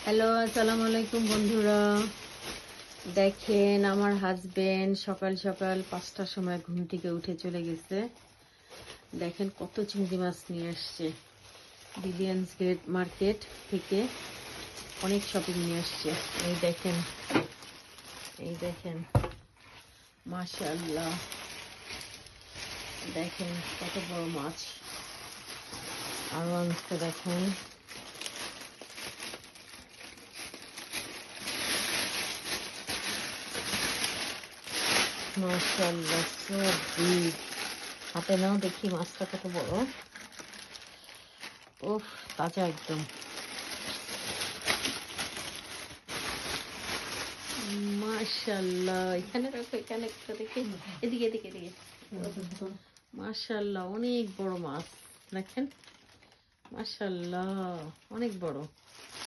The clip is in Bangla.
হ্যালো, আসসালামু আলাইকুম বন্ধুরা। দেখেন আমার হাজবেন্ড সকাল সকাল 5টার সময় ঘুম থেকে উঠে চলে গেছে। দেখেন কত চিংড়ি মাছ নিয়ে আসছে। বিলিয়ন্স গেট মার্কেট থেকে অনেক শপিং নিয়ে আসছে। এই দেখেন মাশাআল্লাহ, দেখেন কত বড় মাছ। আরো আনছে দেখেন। মাশাআল্লাহ, সো বিগ। হাতে নাও দেখি মাছটা কত বড়। উফ, তাজা একদম। মাশাআল্লাহ, এখানে রাখো, এখানে একটা দেখি। এদিকে এদিকে এদিকে। মাশাআল্লাহ, অনেক বড় মাছ। দেখেন মাশাআল্লাহ, অনেক বড়।